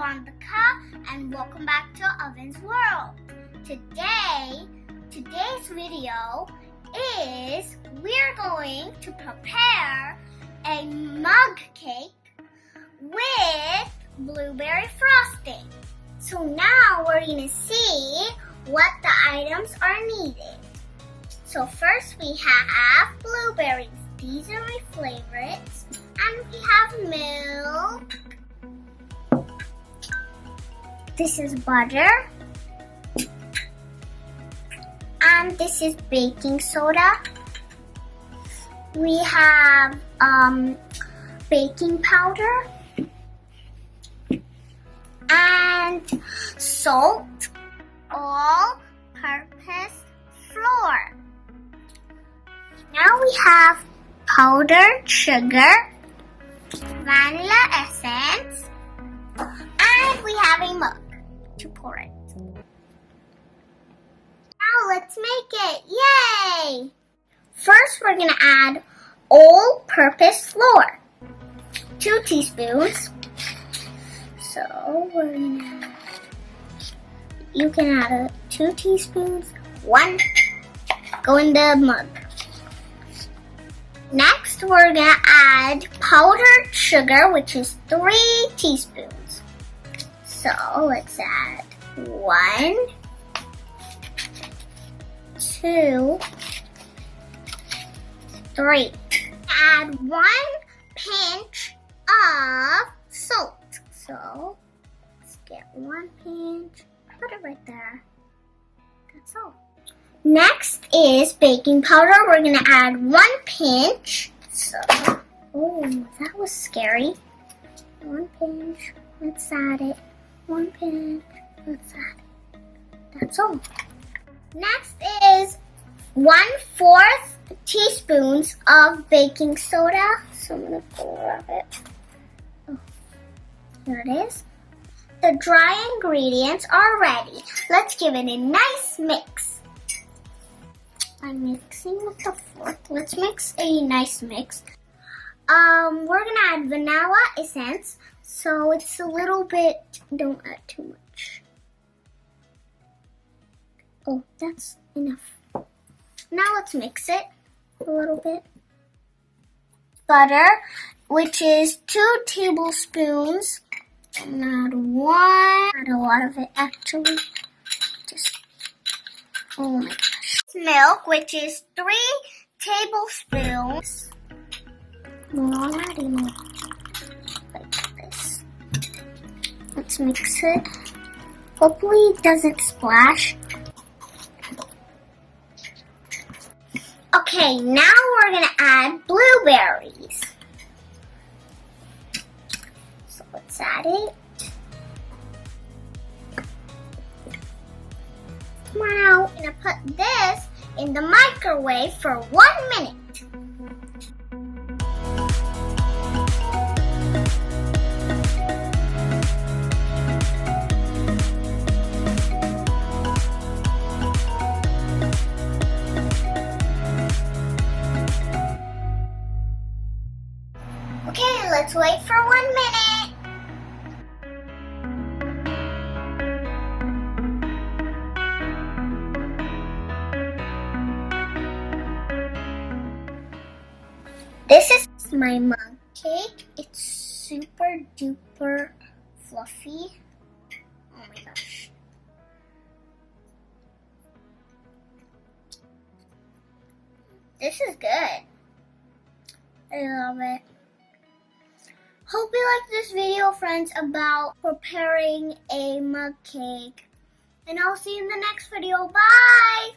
Veronica, and welcome back to Oven's World. Today's video is we're going to prepare a mug cake with blueberry frosting. So now we're going to see what the items are needed. So first we have blueberries. These are my favorites. And we have milk. This is butter. And this is baking soda. We have baking powder. And salt, all-purpose flour. Now we have powdered sugar, vanilla essence, and we have a mug to pour it. Now let's make it. Yay! First we're going to add all-purpose flour, 2 teaspoons. So you can add 2 teaspoons, 1 go in the mug. Next, we're going to add powdered sugar, which is 3 teaspoons. So let's add 1, 2, 3. Add 1 pinch of salt. So let's get 1 pinch, put it right there. That's all. Next is baking powder. We're going to add 1 pinch. So, oh, that was scary. 1 pinch. Let's add it. 1 pinch. Let's add it. That's all. Next is 1/4 teaspoons of baking soda. So I'm going to pour it. Oh, here it is. The dry ingredients are ready. Let's give it a nice mix. I'm mixing with the fork. Let's mix a nice mix. We're gonna add vanilla essence, so it's a little bit. Don't add too much. Oh, that's enough. Now let's mix it a little bit. Butter, which is 2 tablespoons. And add 1. Add a lot of it actually. Oh my gosh. Milk, which is 3 tablespoons. More adding like this. Let's mix it. Hopefully it doesn't splash. Okay, now we're gonna add blueberries. So let's add it. Now I'm gonna put this in the microwave for 1 minute. Okay, let's wait for 1 minute. This is my mug cake. It's super duper fluffy. Oh my gosh. This is good. I love it. Hope you like this video, friends, about preparing a mug cake. And I'll see you in the next video. Bye!